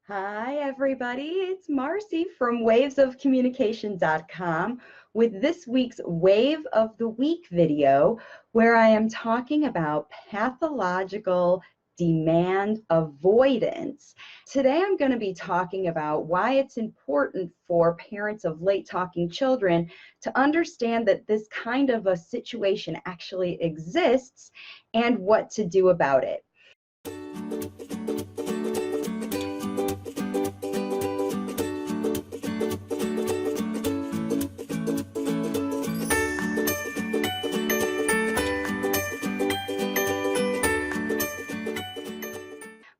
Hi, everybody. It's Marcy from wavesofcommunication.com with this week's Wave of the Week video, where I am talking about pathological demand avoidance. Today, I'm going to be talking about why it's important for parents of late talking children to understand that this kind of a situation actually exists and what to do about it.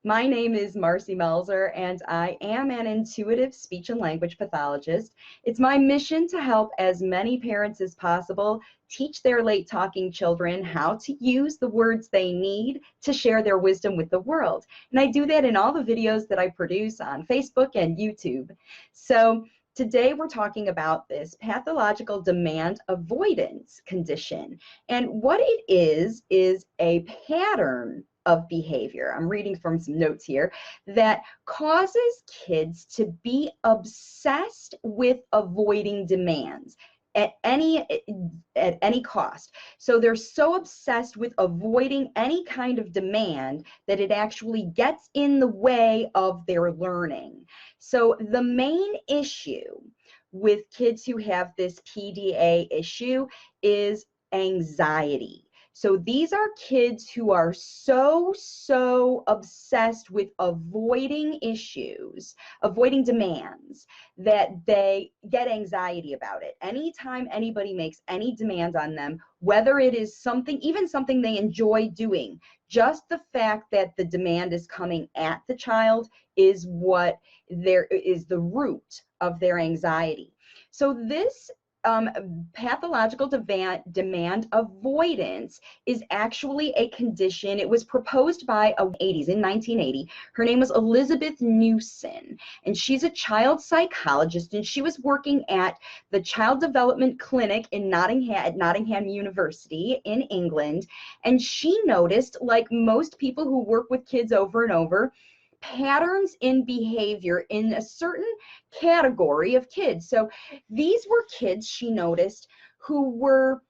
My name is Marcy Melzer, and I am an intuitive speech and language pathologist. It's my mission to help as many parents as possible teach their late talking children how to use the words they need to share their wisdom with the world. And I do that in all the videos that I produce on Facebook and YouTube. So today we're talking about this pathological demand avoidance condition. And what it is a pattern of behavior, I'm reading from some notes here, that causes kids to be obsessed with avoiding demands at any cost. So they're so obsessed with avoiding any kind of demand that it actually gets in the way of their learning. So the main issue with kids who have this PDA issue is anxiety. So these are kids who are so obsessed with avoiding issues, avoiding demands, that they get anxiety about it. Anytime anybody makes any demand on them, whether it is something, even something they enjoy doing, just the fact that the demand is coming at the child is what is the root of their anxiety. So this pathological demand avoidance is actually a condition. It was proposed by in 1980. Her name was Elizabeth Newson, and she's a child psychologist, and she was working at the Child Development Clinic in Nottingham University in England, and she noticed, like most people who work with kids over and over, patterns in behavior in a certain category of kids. So these were kids, she noticed, who were,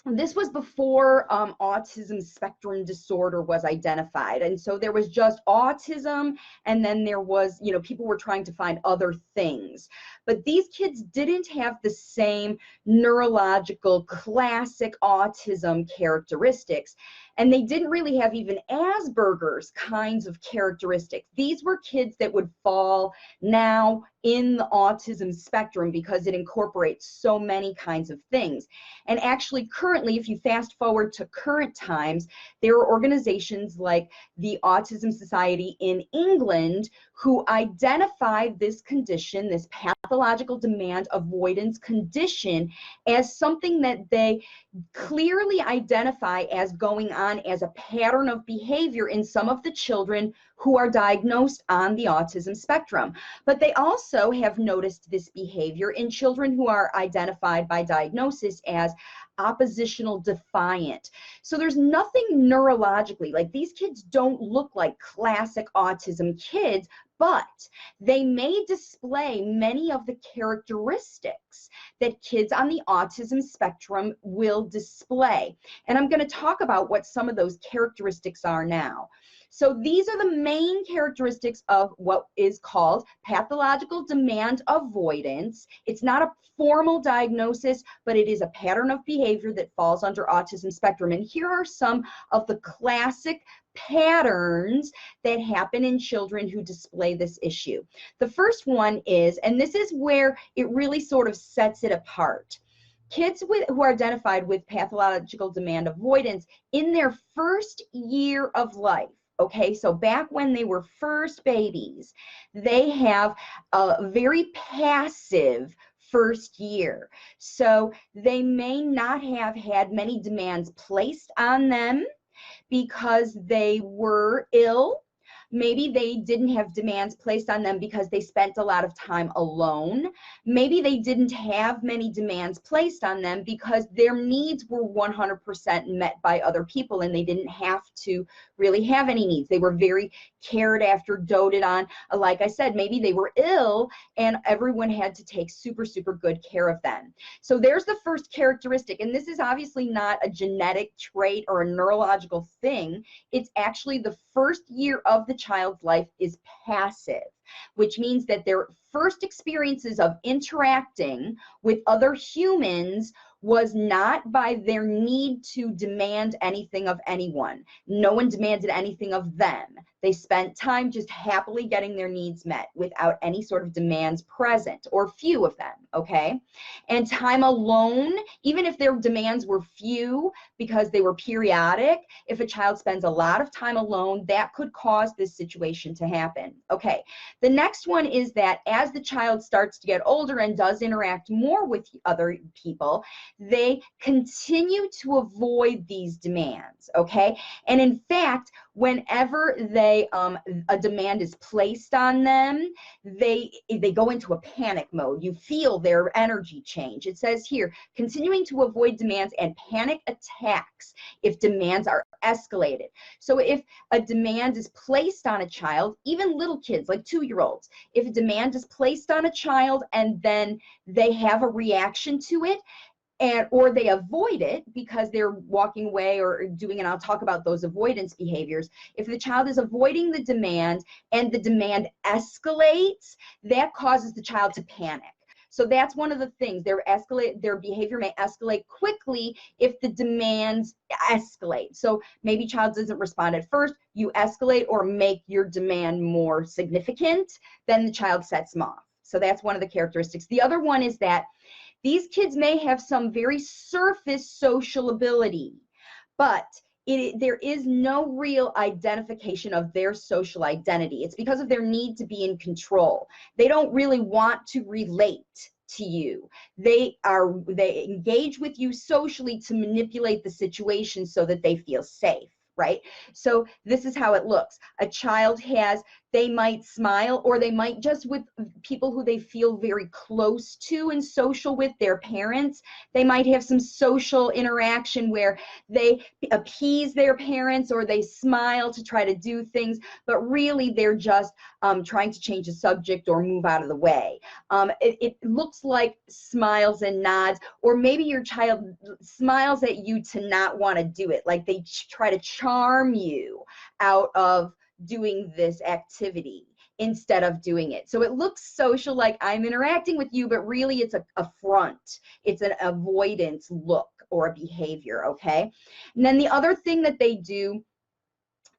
this was before autism spectrum disorder was identified. And so there was just autism, and then there was, people were trying to find other things. But these kids didn't have the same neurological classic autism characteristics. And they didn't really have even Asperger's kinds of characteristics. These were kids that would fall now in the autism spectrum because it incorporates so many kinds of things. And actually, currently, if you fast forward to current times, there are organizations like the Autism Society in England who identified this condition, this pathological demand avoidance condition, as something that they clearly identify as going on as a pattern of behavior in some of the children who are diagnosed on the autism spectrum. But they also have noticed this behavior in children who are identified by diagnosis as oppositional defiant. So there's nothing neurologically, like these kids don't look like classic autism kids, but they may display many of the characteristics that kids on the autism spectrum will display. And I'm going to talk about what some of those characteristics are now. So these are the main characteristics of what is called pathological demand avoidance. It's not a formal diagnosis, but it is a pattern of behavior that falls under autism spectrum. And here are some of the classic patterns that happen in children who display this issue. The first one is, and this is where it really sort of sets it apart, kids who are identified with pathological demand avoidance in their first year of life. Okay, so back when they were first babies, they have a very passive first year. So they may not have had many demands placed on them because they were ill. Maybe they didn't have demands placed on them because they spent a lot of time alone. Maybe they didn't have many demands placed on them because their needs were 100% met by other people and they didn't have to really have any needs. They were very cared after, doted on. Like I said, maybe they were ill and everyone had to take super, super good care of them. So there's the first characteristic. And this is obviously not a genetic trait or a neurological thing. It's actually the first year of the child's life is passive, which means that their first experiences of interacting with other humans was not by their need to demand anything of anyone. No one demanded anything of them. They spent time just happily getting their needs met without any sort of demands present, or few of them, okay? And time alone, even if their demands were few because they were periodic, if a child spends a lot of time alone, that could cause this situation to happen. Okay, the next one is that as the child starts to get older and does interact more with other people, they continue to avoid these demands, okay? And in fact, whenever a demand is placed on them, they go into a panic mode. You feel their energy change. It says here, continuing to avoid demands and panic attacks if demands are escalated. So if a demand is placed on a child, even little kids like 2-year-olds, if a demand is placed on a child and then they have a reaction to it, or they avoid it because they're walking away or doing, and I'll talk about those avoidance behaviors. If the child is avoiding the demand and the demand escalates, that causes the child to panic. So that's one of the things. Their behavior may escalate quickly if the demands escalate. So maybe child doesn't respond at first, you escalate or make your demand more significant, then the child sets them off. So that's one of the characteristics. The other one is that these kids may have some very surface social ability, but there is no real identification of their social identity. It's because of their need to be in control. They don't really want to relate to you. They engage with you socially to manipulate the situation so that they feel safe, right? So this is how it looks. A child they might smile, or they might just, with people who they feel very close to and social with, their parents, they might have some social interaction where they appease their parents or they smile to try to do things, but really they're just trying to change the subject or move out of the way. It looks like smiles and nods, or maybe your child smiles at you to not want to do it, like they try to charm you out of doing this activity instead of doing it. So it looks social, like I'm interacting with you, but really it's a front. It's an avoidance look or a behavior, okay? And then the other thing that they do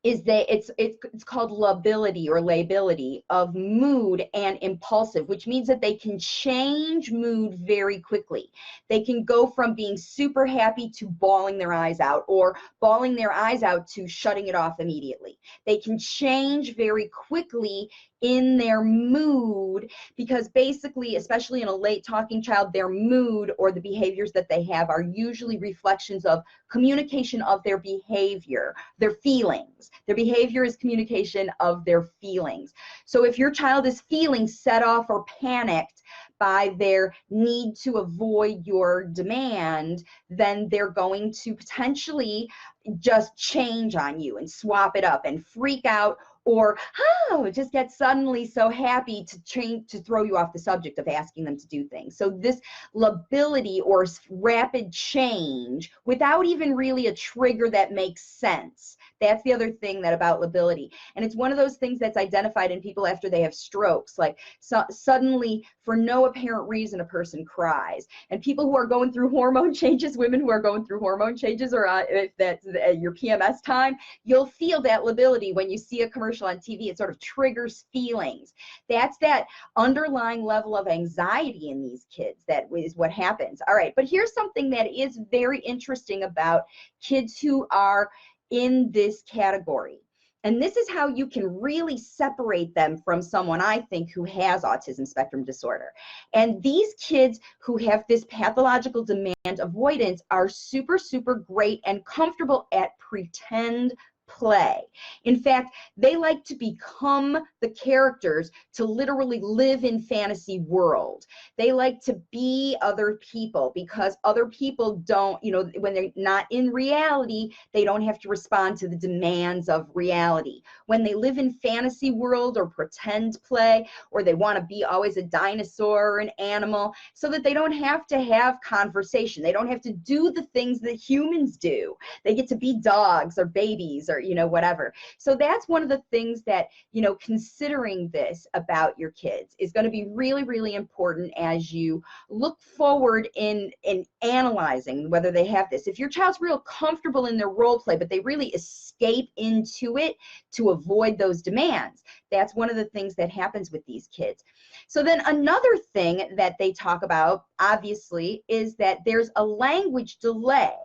is it's called lability or lability of mood and impulsive, which means that they can change mood very quickly. They can go from being super happy to bawling their eyes out, or bawling their eyes out to shutting it off immediately. They can change very quickly in their mood, because basically, especially in a late talking child, their mood or the behaviors that they have are usually reflections of communication of their behavior, their feelings. Their behavior is communication of their feelings. So if your child is feeling set off or panicked by their need to avoid your demand, then they're going to potentially just change on you and swap it up and freak out, or just get suddenly so happy to throw you off the subject of asking them to do things. So this lability or rapid change without even really a trigger that makes sense. That's the other thing about lability. And it's one of those things that's identified in people after they have strokes. Like suddenly, for no apparent reason, a person cries. And people who are going through hormone changes, women who are going through hormone changes, or if that's your PMS time, you'll feel that lability when you see a commercial on TV. It sort of triggers feelings. That's that underlying level of anxiety in these kids. That is what happens. All right, but here's something that is very interesting about kids who are in this category. And this is how you can really separate them from someone, I think, who has autism spectrum disorder. And these kids who have this pathological demand avoidance are super, super great and comfortable at pretend play. In fact, they like to become the characters, to literally live in fantasy world. They like to be other people because other people don't, you know, when they're not in reality, they don't have to respond to the demands of reality. When they live in fantasy world or pretend play, or they want to be always a dinosaur or an animal, so that they don't have to have conversation. They don't have to do the things that humans do. They get to be dogs or babies or, you know, whatever. So that's one of the things that, you know, considering this about your kids is going to be really, really important as you look forward in analyzing whether they have this. If your child's real comfortable in their role play, but they really escape into it to avoid those demands, that's one of the things that happens with these kids. So then another thing that they talk about, obviously, is that there's a language delay.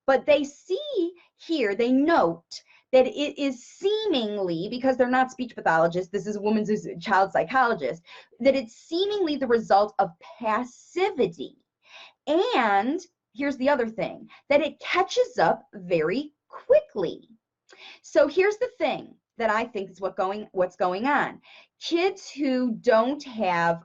But they see here, they note that it is seemingly, because they're not speech pathologists, this is a woman's child psychologist, that it's seemingly the result of passivity. And here's the other thing, that it catches up very quickly. So here's the thing that I think is what's going on. Kids who don't have,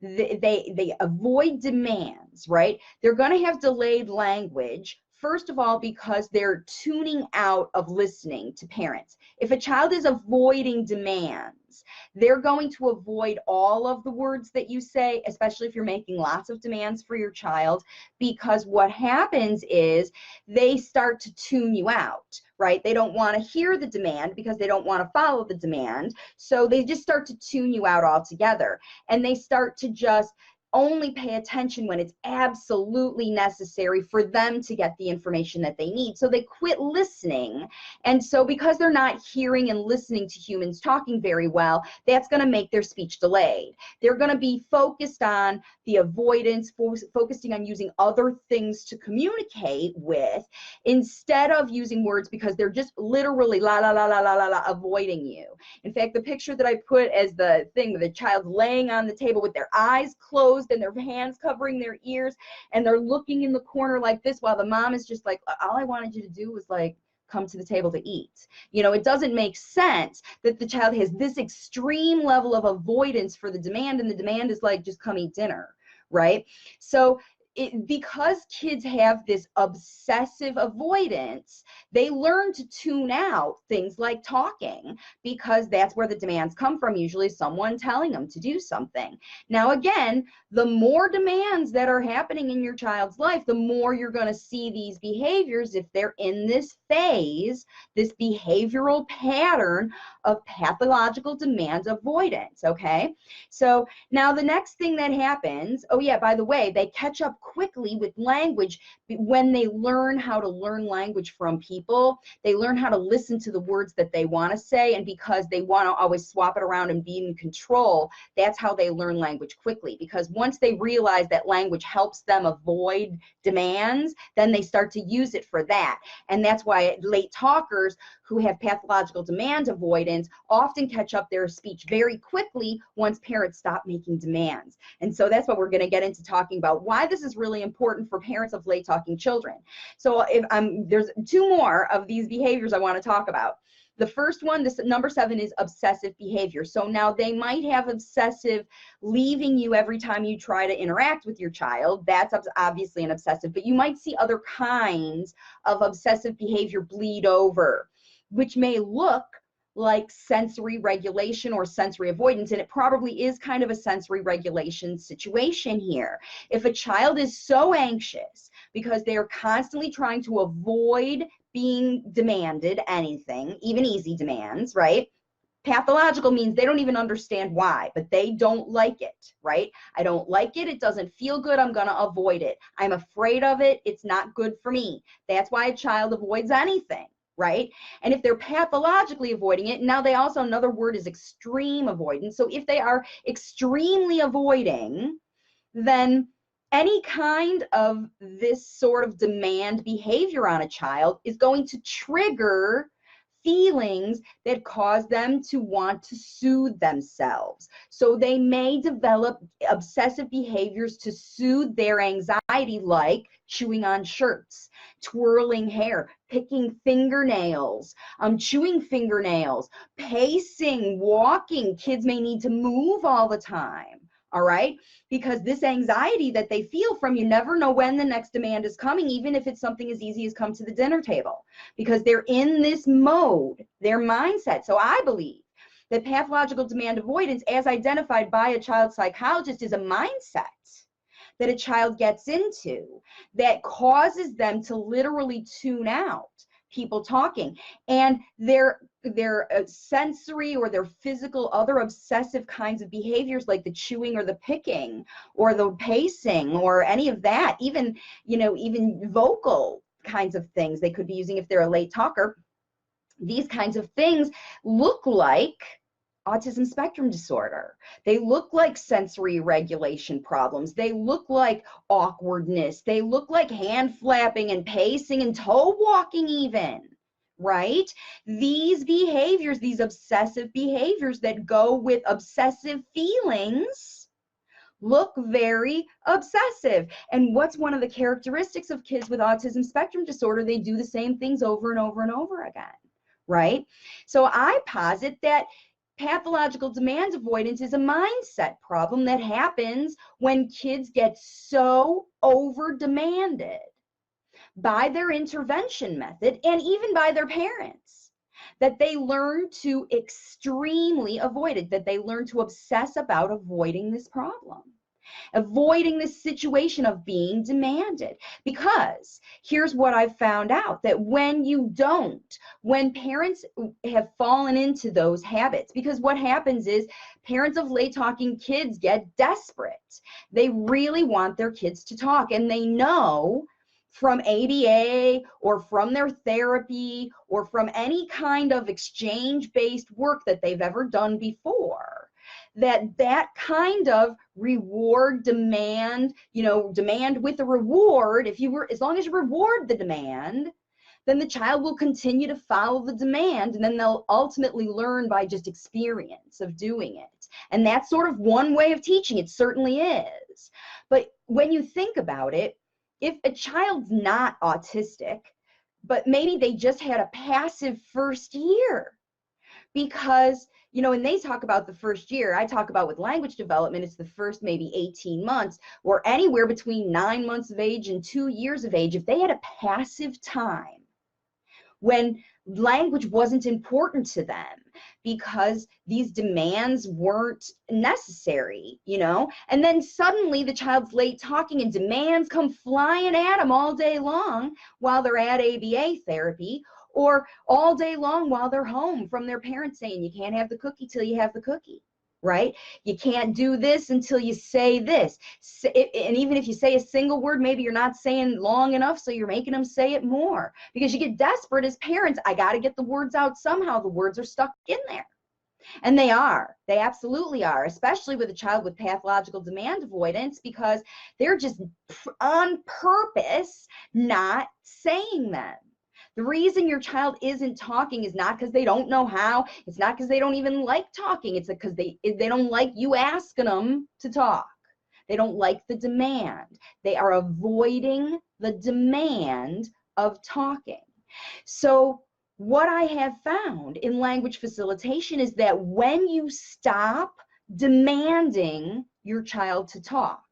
they avoid demands, right? They're going to have delayed language. First of all, because they're tuning out of listening to parents. If a child is avoiding demands, they're going to avoid all of the words that you say, especially if you're making lots of demands for your child, because what happens is they start to tune you out, right? They don't want to hear the demand because they don't want to follow the demand. So they just start to tune you out altogether. And they start to just only pay attention when it's absolutely necessary for them to get the information that they need. So they quit listening. And so because they're not hearing and listening to humans talking very well, that's going to make their speech delayed. They're going to be focused on the avoidance, focusing on using other things to communicate with instead of using words, because they're just literally la la la la la la la avoiding you. In fact, the picture that I put as the thing with the child laying on the table with their eyes closed and their hands covering their ears, and they're looking in the corner like this while the mom is just like, all I wanted you to do was like come to the table to eat. You know, it doesn't make sense that the child has this extreme level of avoidance for the demand, and the demand is like, just come eat dinner, right? So because kids have this obsessive avoidance, they learn to tune out things like talking, because that's where the demands come from, usually someone telling them to do something. Now, again, the more demands that are happening in your child's life, the more you're going to see these behaviors if they're in this phase, this behavioral pattern of pathological demand avoidance, okay? So now the next thing that happens, oh yeah, by the way, they catch up quickly with language when they learn how to learn language from people. They learn how to listen to the words that they want to say, and because they want to always swap it around and be in control, that's how they learn language quickly. Because once they realize that language helps them avoid demands, then they start to use it for that. And that's why late talkers who have pathological demand avoidance often catch up their speech very quickly once parents stop making demands. And so that's what we're going to get into talking about, why this is really important for parents of late talking children. So if there's two more of these behaviors I want to talk about. The first one, this number 7, is obsessive behavior. So now they might have obsessive leaving you every time you try to interact with your child. That's obviously an obsessive, but you might see other kinds of obsessive behavior bleed over, which may look like sensory regulation or sensory avoidance, and it probably is kind of a sensory regulation situation here. If a child is so anxious because they're constantly trying to avoid being demanded anything, even easy demands, right? Pathological means they don't even understand why, but they don't like it, right? I don't like it. It doesn't feel good. I'm going to avoid it. I'm afraid of it. It's not good for me. That's why a child avoids anything, right? And if they're pathologically avoiding it, now they also, another word is extreme avoidance. So if they are extremely avoiding, then any kind of this sort of demand behavior on a child is going to trigger feelings that cause them to want to soothe themselves. So they may develop obsessive behaviors to soothe their anxiety, like chewing on shirts, twirling hair, picking fingernails, chewing fingernails, pacing, walking. Kids may need to move all the time. All right, because this anxiety that they feel from, you never know when the next demand is coming, even if it's something as easy as come to the dinner table, because they're in this mode, their mindset. So I believe that pathological demand avoidance, as identified by a child psychologist, is a mindset that a child gets into that causes them to literally tune out people talking, and their sensory or their physical other obsessive kinds of behaviors, like the chewing or the picking or the pacing or any of that, even even vocal kinds of things they could be using if they're a late talker. These kinds of things look like autism spectrum disorder. They look like sensory regulation problems. They look like awkwardness. They look like hand flapping and pacing and toe walking even, right? These behaviors, these obsessive behaviors that go with obsessive feelings, look very obsessive. And what's one of the characteristics of kids with autism spectrum disorder? They do the same things over and over and over again, right? So I posit that pathological demand avoidance is a mindset problem that happens when kids get so over demanded by their intervention method and even by their parents that they learn to extremely avoid it, that they learn to obsess about avoiding this problem, avoiding this situation of being demanded. Because here's what I've found out, that when parents have fallen into those habits, because what happens is parents of late talking kids get desperate. They really want their kids to talk, and they know from ABA or from their therapy or from any kind of exchange-based work that they've ever done before, that kind of reward demand, demand with a reward, as long as you reward the demand, then the child will continue to follow the demand, and then they'll ultimately learn by just experience of doing it. And that's sort of one way of teaching. It certainly is. But when you think about it, if a child's not autistic, but maybe they just had a passive first year, because when they talk about the first year, I talk about with language development, it's the first maybe 18 months, or anywhere between 9 months of age and 2 years of age. If they had a passive time when language wasn't important to them because these demands weren't necessary, and then suddenly the child's late talking and demands come flying at them all day long while they're at ABA therapy, or all day long while they're home from their parents saying, you can't have the cookie till you have the cookie, right? You can't do this until you say this. And even if you say a single word, maybe you're not saying long enough, so you're making them say it more, because you get desperate as parents. I got to get the words out somehow. The words are stuck in there. And they absolutely are, especially with a child with pathological demand avoidance, because they're just on purpose not saying them. The reason your child isn't talking is not because they don't know how. It's not because they don't even like talking. It's because they don't like you asking them to talk. They don't like the demand. They are avoiding the demand of talking. So what I have found in language facilitation is that when you stop demanding your child to talk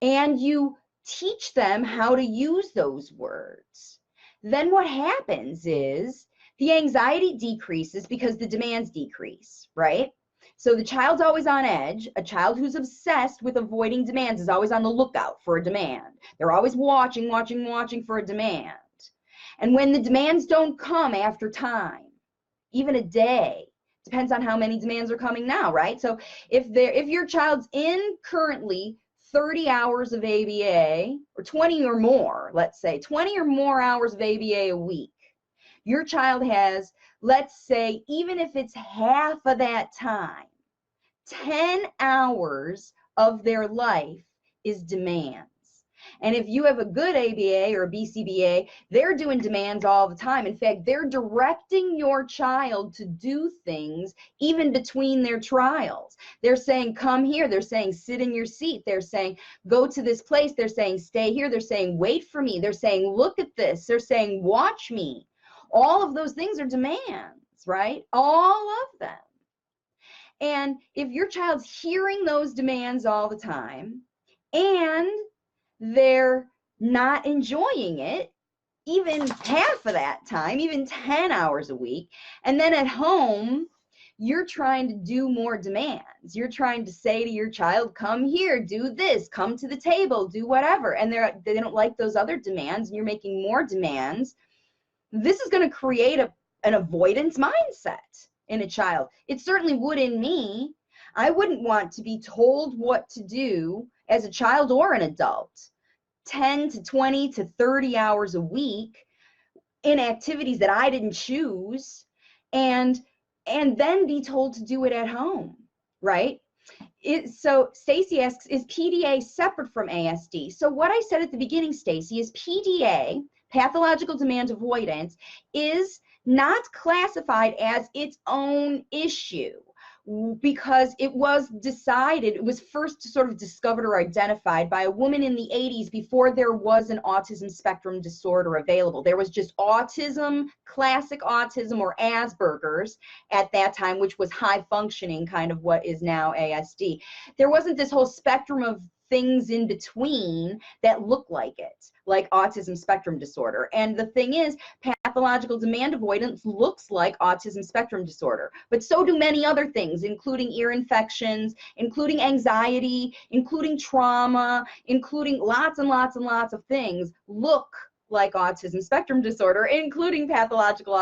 and you teach them how to use those words, then what happens is the anxiety decreases because the demands decrease, right? So the child's always on edge. A child who's obsessed with avoiding demands is always on the lookout for a demand. They're always watching for a demand. And when the demands don't come after time, even a day, depends on how many demands are coming now, right? So if your child's in currently 30 hours of ABA, or 20 or more, let's say 20 or more hours of ABA a week, your child has, let's say, even if it's half of that time, 10 hours of their life is demands. And if you have a good ABA or a BCBA, they're doing demands all the time. In fact, they're directing your child to do things even between their trials. They're saying, come here. They're saying, sit in your seat. They're saying, go to this place. They're saying, stay here. They're saying, wait for me. They're saying, look at this. They're saying, watch me. All of those things are demands, right? All of them. And if your child's hearing those demands all the time and they're not enjoying it, even half of that time, even 10 hours a week, and then at home, you're trying to do more demands. You're trying to say to your child, come here, do this, come to the table, do whatever, and they don't like those other demands, and you're making more demands. This is going to create an avoidance mindset in a child. It certainly would in me. I wouldn't want to be told what to do as a child or an adult 10 to 20 to 30 hours a week in activities that I didn't choose, and then be told to do it at home, right? So Stacy asks, is PDA separate from ASD? So what I said at the beginning, Stacy, is PDA, pathological demand avoidance, is not classified as its own issue because it was decided, it was first sort of discovered or identified by a woman in the 80s before there was an autism spectrum disorder available. There was just autism, classic autism, or Asperger's at that time, which was high functioning, kind of what is now ASD. There wasn't this whole spectrum of things in between that look like it, like autism spectrum disorder. And the thing is, pathological demand avoidance looks like autism spectrum disorder, but so do many other things, including ear infections, including anxiety, including trauma, including lots and lots and lots of things look like autism spectrum disorder, including pathological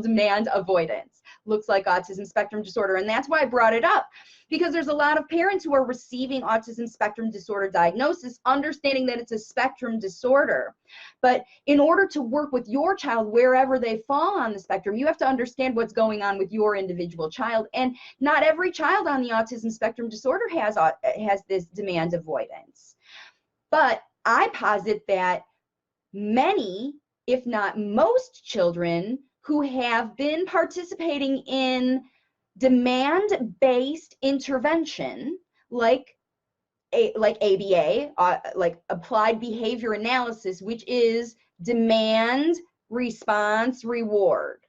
demand avoidance looks like autism spectrum disorder. And that's why I brought it up, because there's a lot of parents who are receiving autism spectrum disorder diagnosis, understanding that it's a spectrum disorder. But in order to work with your child wherever they fall on the spectrum, you have to understand what's going on with your individual child. And not every child on the autism spectrum disorder has this demand avoidance. But I posit that many, if not most, children who have been participating in demand-based intervention, like ABA, like applied behavior analysis, which is demand, response, reward.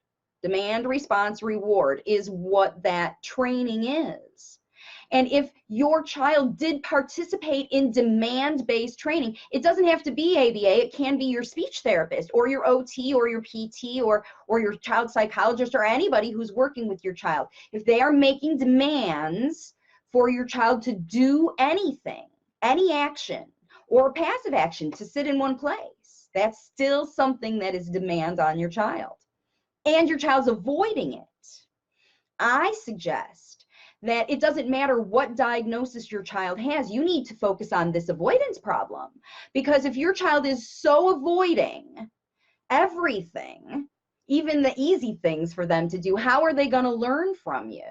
Demand, response, reward is what that training is. And if your child did participate in demand-based training, it doesn't have to be ABA. It can be your speech therapist or your OT or your PT or your child psychologist or anybody who's working with your child. If they are making demands for your child to do anything, any action, or passive action to sit in one place, that's still something that is demand on your child. And your child's avoiding it. I suggest that it doesn't matter what diagnosis your child has, you need to focus on this avoidance problem. Because if your child is so avoiding everything, even the easy things for them to do, how are they going to learn from you?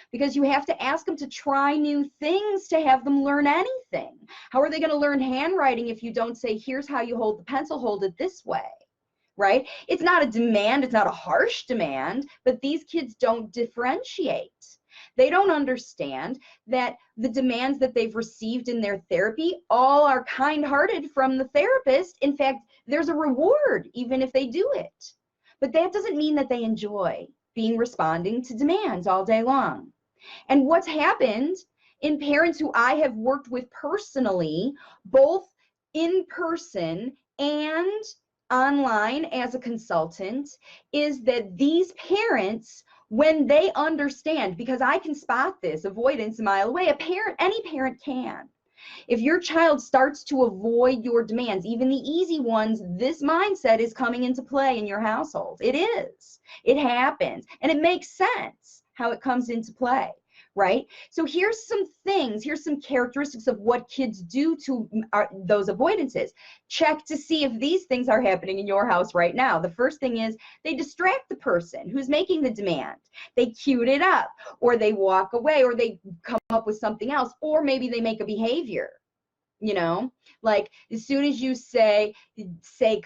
Because you have to ask them to try new things to have them learn anything. How are they going to learn handwriting if you don't say, here's how you hold the pencil, hold it this way? Right? It's not a demand, it's not a harsh demand, but these kids don't differentiate. They don't understand that the demands that they've received in their therapy all are kind-hearted from the therapist. In fact, there's a reward even if they do it. But that doesn't mean that they enjoy responding to demands all day long. And what's happened in parents who I have worked with personally, both in person and online as a consultant, is that these parents, when they understand, because I can spot this avoidance a mile away, any parent can. If your child starts to avoid your demands, even the easy ones, this mindset is coming into play in your household. It is. It happens. And it makes sense how it comes into play, right? So here's some things, here's some characteristics of what kids do to those avoidances. Check to see if these things are happening in your house right now. The first thing is they distract the person who's making the demand. They cute it up, or they walk away, or they come up with something else, or maybe they make a behavior. You know, like as soon as you say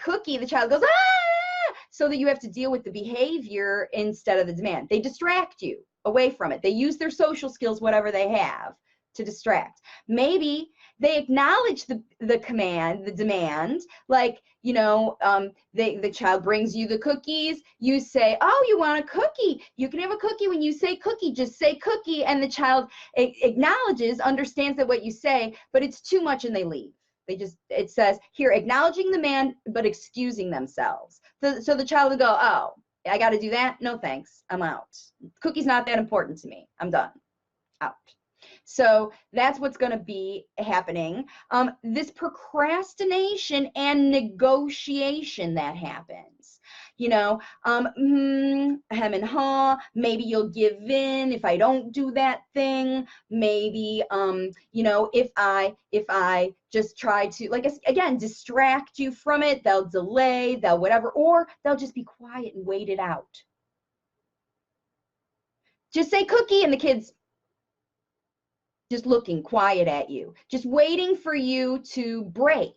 cookie, the child goes, ah, so that you have to deal with the behavior instead of the demand. They distract you away from it. They use their social skills, whatever they have, to distract. Maybe they acknowledge the command, the demand, like, you know, the child brings you the cookies, you say, oh, you want a cookie, you can have a cookie. When you say cookie, just say cookie, and the child acknowledges, understands that what you say, but it's too much, and they leave. They just, it says here, acknowledging the demand but excusing themselves. So the child will go, oh, I got to do that, no thanks, I'm out. Cookie's not that important to me, I'm done, out. So that's what's going to be happening. This procrastination and negotiation that happens, you know, hem and haw, maybe you'll give in if I don't do that thing. Maybe, you know, if I just try to, like, again, distract you from it, they'll delay, they'll whatever, or they'll just be quiet and wait it out. Just say cookie, and the kids just looking quiet at you, just waiting for you to break,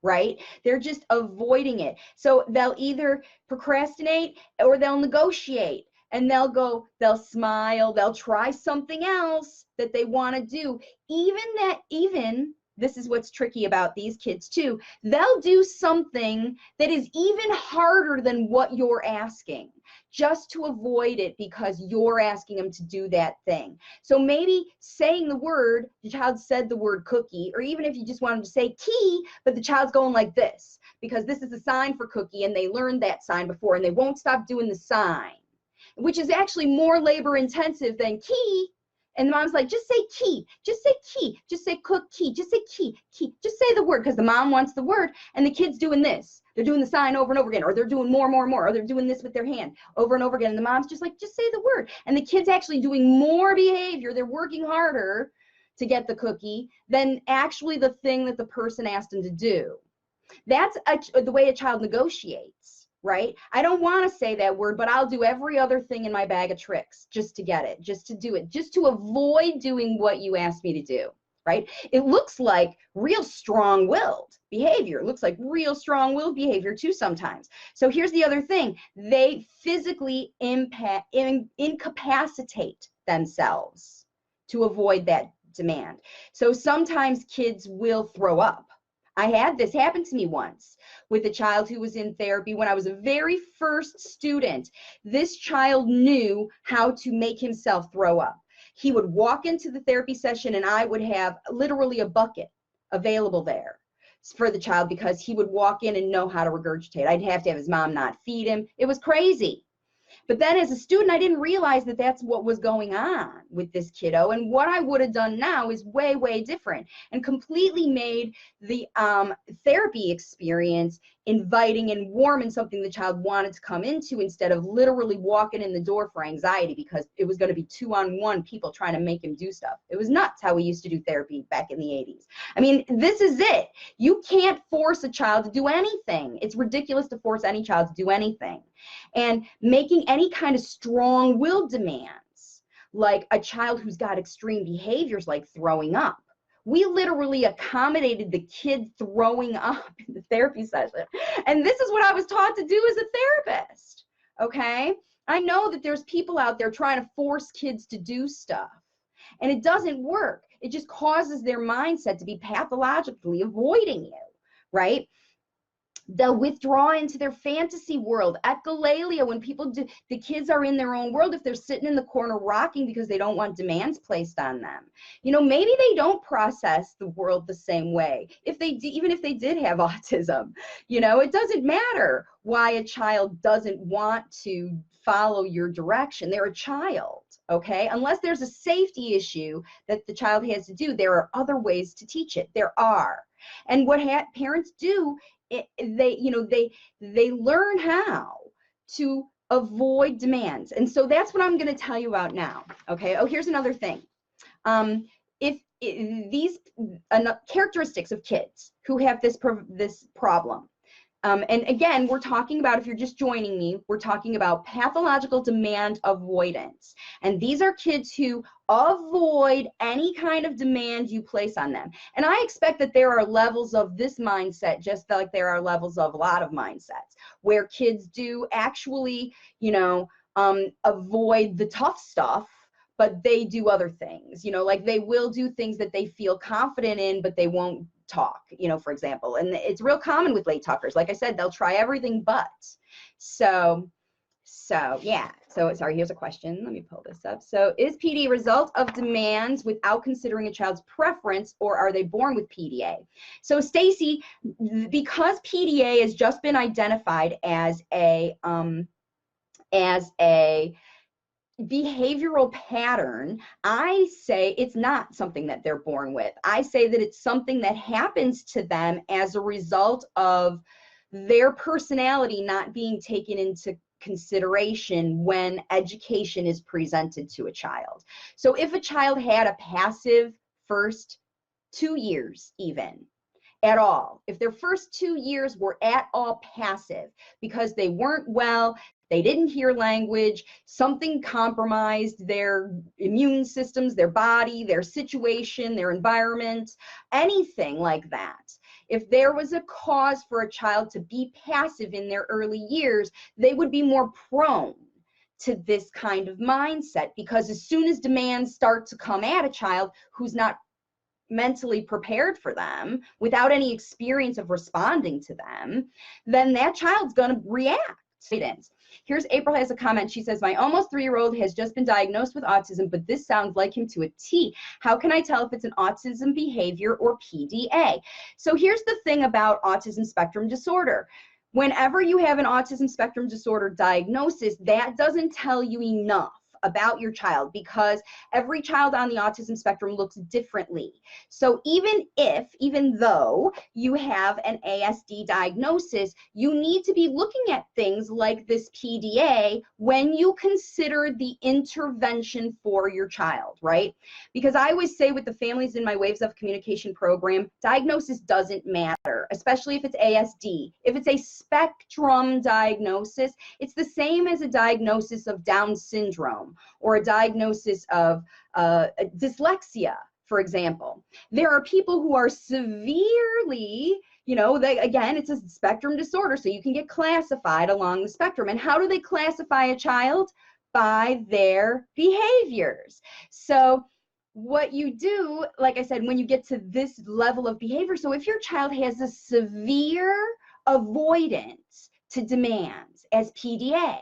right? They're just avoiding it. So they'll either procrastinate or they'll negotiate, and they'll smile, they'll try something else that they want to do. Even this is what's tricky about these kids too, they'll do something that is even harder than what you're asking, just to avoid it because you're asking them to do that thing. So maybe saying the word, the child said the word cookie, or even if you just wanted to say key, but the child's going like this, because this is a sign for cookie, and they learned that sign before, and they won't stop doing the sign, which is actually more labor intensive than key. And the mom's like, just say key, just say key, just say cookie, just say key, just say the word, because the mom wants the word, and the kid's doing this. They're doing the sign over and over again, or they're doing more, or they're doing this with their hand over and over again. And the mom's just like, just say the word. And the kid's actually doing more behavior. They're working harder to get the cookie than actually the thing that the person asked them to do. That's the way a child negotiates, right? I don't want to say that word, but I'll do every other thing in my bag of tricks just to get it, just to do it, just to avoid doing what you asked me to do. Right? It looks like real strong-willed behavior. It looks like real strong-willed behavior too sometimes. So here's the other thing. They physically incapacitate themselves to avoid that demand. So sometimes kids will throw up. I had this happen to me once with a child who was in therapy when I was a very first student. This child knew how to make himself throw up. He would walk into the therapy session, and I would have literally a bucket available there for the child, because he would walk in and know how to regurgitate. I'd have to have his mom not feed him. It was crazy. But then as a student, I didn't realize that that's what was going on with this kiddo. And what I would have done now is way, way different, and completely made the therapy experience inviting and warm, and something the child wanted to come into, instead of literally walking in the door for anxiety, because it was going to be 2-on-1 people trying to make him do stuff. It was nuts how we used to do therapy back in the 80s. I mean, this is it. You can't force a child to do anything. It's ridiculous to force any child to do anything. And making any kind of strong-willed demands, like a child who's got extreme behaviors like throwing up. We literally accommodated the kid throwing up in the therapy session. And this is what I was taught to do as a therapist, okay? I know that there's people out there trying to force kids to do stuff, and it doesn't work. It just causes their mindset to be pathologically avoiding you, right? They'll withdraw into their fantasy world. Echolalia, when people do, the kids are in their own world if they're sitting in the corner rocking because they don't want demands placed on them. You know, maybe they don't process the world the same way. Even if they did have autism, you know, it doesn't matter why a child doesn't want to follow your direction. They're a child, okay? Unless there's a safety issue that the child has to do, there are other ways to teach it. There are. And what parents do, they learn how to avoid demands. And so that's what I'm going to tell you about now. Okay. Oh, here's another thing. These characteristics of kids who have this problem, And again, we're talking about, if you're just joining me, we're talking about pathological demand avoidance. And these are kids who avoid any kind of demand you place on them. And I expect that there are levels of this mindset, just like there are levels of a lot of mindsets, where kids do actually, you know, avoid the tough stuff, but they do other things, you know, like they will do things that they feel confident in, but they won't talk, you know, for example. And it's real common with late talkers. Like I said, they'll try everything but. So yeah. So sorry, here's a question. Let me pull this up. So is PD a result of demands without considering a child's preference, or are they born with PDA? So Stacy, because PDA has just been identified as a behavioral pattern, I say it's not something that they're born with. I say that it's something that happens to them as a result of their personality not being taken into consideration when education is presented to a child. So if a child had a passive first 2 years even, at all, if their first 2 years were at all passive because they weren't well, they didn't hear language, something compromised their immune systems, their body, their situation, their environment, anything like that. If there was a cause for a child to be passive in their early years, they would be more prone to this kind of mindset, because as soon as demands start to come at a child who's not mentally prepared for them, without any experience of responding to them, then that child's going to react. Here's April has a comment. She says, my almost 3-year-old has just been diagnosed with autism, but this sounds like him to a T. How can I tell if it's an autism behavior or PDA? So here's the thing about autism spectrum disorder. Whenever you have an autism spectrum disorder diagnosis, that doesn't tell you enough about your child, because every child on the autism spectrum looks differently. So even though you have an ASD diagnosis, you need to be looking at things like this PDA when you consider the intervention for your child, right? Because I always say with the families in my Waves of Communication program, diagnosis doesn't matter, especially if it's ASD. If it's a spectrum diagnosis, it's the same as a diagnosis of Down syndrome or a diagnosis of dyslexia, for example. There are people who are severely, you know, again, it's a spectrum disorder, so you can get classified along the spectrum. And how do they classify a child? By their behaviors. So what you do, like I said, when you get to this level of behavior, so if your child has a severe avoidance to demands as PDA,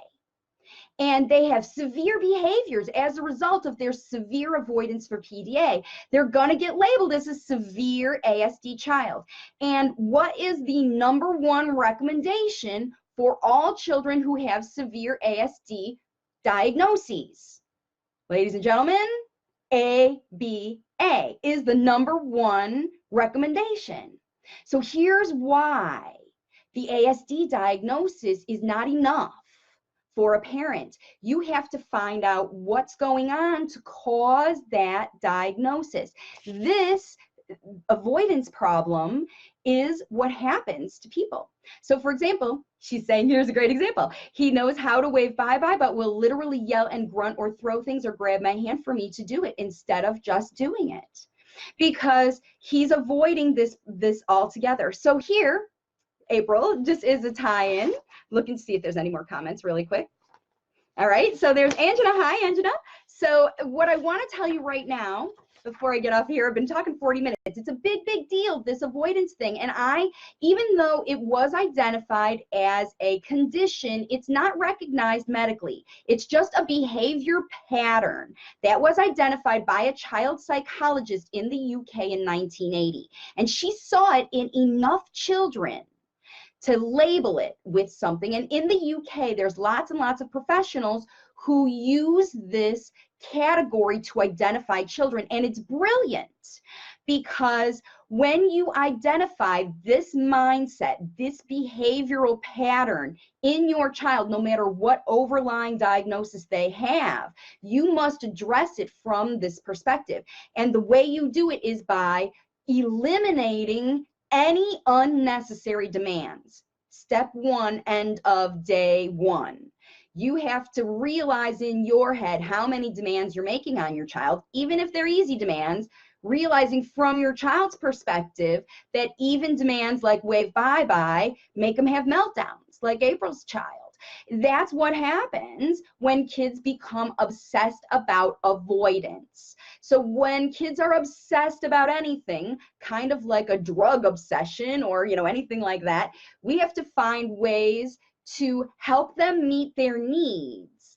and they have severe behaviors as a result of their severe avoidance for PDA, they're going to get labeled as a severe ASD child. And what is the #1 recommendation for all children who have severe ASD diagnoses? Ladies and gentlemen, ABA is the #1 recommendation. So here's why the ASD diagnosis is not enough for a parent. You have to find out what's going on to cause that diagnosis. This avoidance problem is what happens to people. So for example, she's saying, here's a great example. He knows how to wave bye-bye, but will literally yell and grunt or throw things or grab my hand for me to do it instead of just doing it, because he's avoiding this altogether. So here, April, just is a tie-in. Looking to see if there's any more comments really quick. All right, so there's Angela. Hi, Angela. So what I want to tell you right now, before I get off here, I've been talking 40 minutes. It's a big, big deal, this avoidance thing. And even though it was identified as a condition, it's not recognized medically. It's just a behavior pattern that was identified by a child psychologist in the UK in 1980. And she saw it in enough children to label it with something. And in the UK, there's lots and lots of professionals who use this category to identify children. And it's brilliant, because when you identify this mindset, this behavioral pattern in your child, no matter what overlying diagnosis they have, you must address it from this perspective. And the way you do it is by eliminating any unnecessary demands. Step one, end of day one. You have to realize in your head how many demands you're making on your child, even if they're easy demands, realizing from your child's perspective that even demands like wave bye-bye make them have meltdowns, like April's child. That's what happens when kids become obsessed about avoidance. So when kids are obsessed about anything, kind of like a drug obsession or, anything like that, we have to find ways to help them meet their needs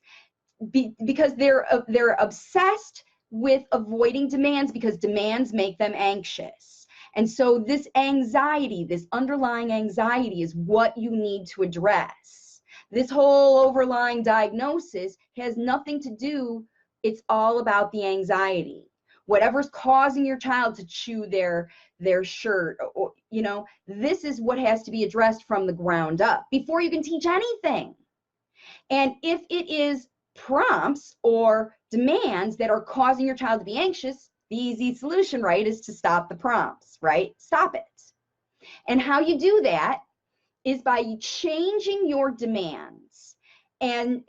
because they're obsessed with avoiding demands because demands make them anxious. And so this anxiety, this underlying anxiety is what you need to address. This whole overlying diagnosis has nothing to do, it's all about the anxiety. Whatever's causing your child to chew their shirt, or, this is what has to be addressed from the ground up before you can teach anything. And if it is prompts or demands that are causing your child to be anxious, the easy solution, right, is to stop the prompts, right? Stop it. And how you do that is by changing your demands. And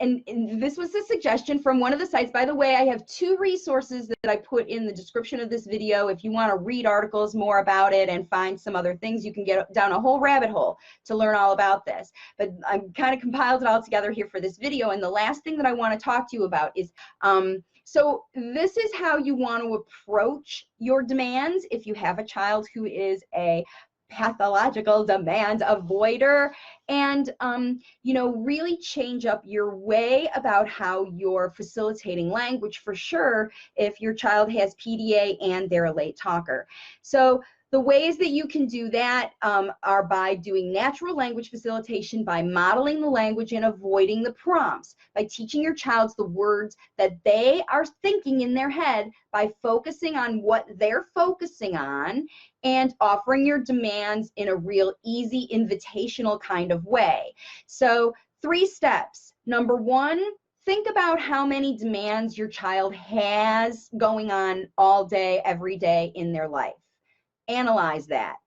this was a suggestion from one of the sites. By the way, I have 2 resources that I put in the description of this video. If you want to read articles more about it and find some other things, you can get down a whole rabbit hole to learn all about this. But I've kind of compiled it all together here for this video. And the last thing that I want to talk to you about is, so this is how you want to approach your demands if you have a child who is a pathological demand avoider, and really change up your way about how you're facilitating language, for sure, if your child has PDA and they're a late talker. So the ways that you can do that are by doing natural language facilitation, by modeling the language and avoiding the prompts, by teaching your child the words that they are thinking in their head, by focusing on what they're focusing on, and offering your demands in a real easy invitational kind of way. So 3 steps. Number 1, think about how many demands your child has going on all day, every day in their life. Analyze that.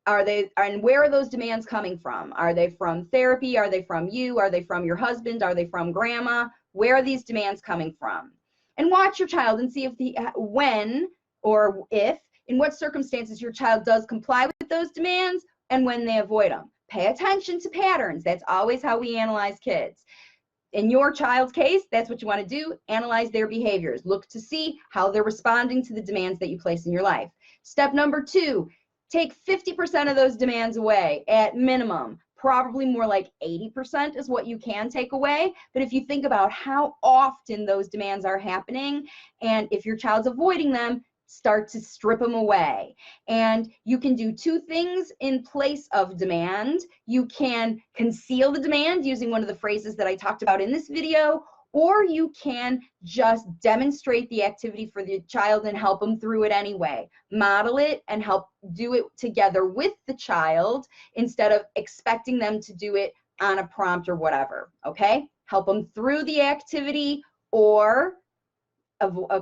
And where are those demands coming from? Are they from therapy? Are they from you? Are they from your husband? Are they from grandma? Where are these demands coming from? And watch your child and see if when or if, in what circumstances your child does comply with those demands and when they avoid them. Pay attention to patterns. That's always how we analyze kids. In your child's case, that's what you want to do. Analyze their behaviors. Look to see how they're responding to the demands that you place in your life. Step number 2, take 50% of those demands away at minimum. Probably more like 80% is what you can take away. But if you think about how often those demands are happening, and if your child's avoiding them, start to strip them away. And you can do 2 things in place of demand. You can conceal the demand using one of the phrases that I talked about in this video, or you can just demonstrate the activity for the child and help them through it anyway. Model it and help do it together with the child instead of expecting them to do it on a prompt or whatever, okay? Help them through the activity or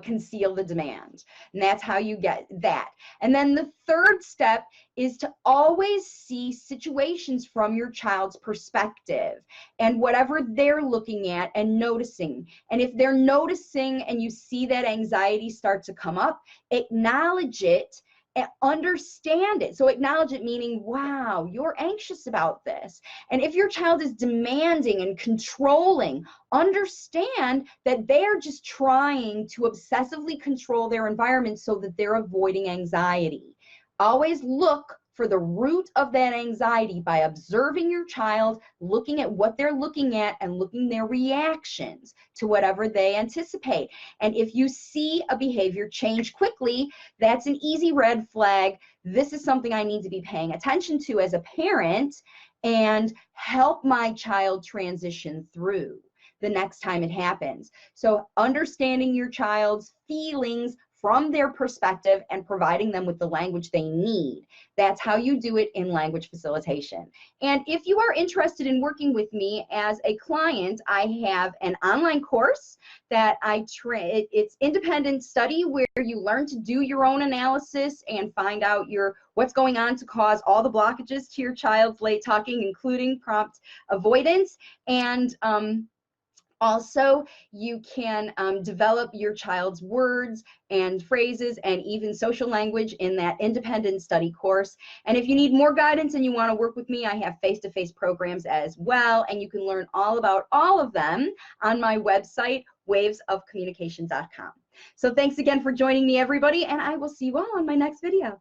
conceal the demand. And that's how you get that. And then the 3rd step is to always see situations from your child's perspective and whatever they're looking at and noticing. And if they're noticing and you see that anxiety start to come up, acknowledge it and understand it. So acknowledge it meaning, wow, you're anxious about this. And if your child is demanding and controlling, understand that they're just trying to obsessively control their environment so that they're avoiding anxiety. Always look for the root of that anxiety by observing your child, looking at what they're looking at and looking their reactions to whatever they anticipate. And if you see a behavior change quickly, that's an easy red flag. This is something I need to be paying attention to as a parent and help my child transition through the next time it happens. So understanding your child's feelings from their perspective and providing them with the language they need. That's how you do it in language facilitation. And if you are interested in working with me as a client, I have an online course that it's independent study where you learn to do your own analysis and find out what's going on to cause all the blockages to your child's late talking, including prompt avoidance. And also, you can develop your child's words and phrases and even social language in that independent study course. And if you need more guidance and you want to work with me, I have face-to-face programs as well, and you can learn all about all of them on my website, wavesofcommunication.com. So thanks again for joining me, everybody, and I will see you all on my next video.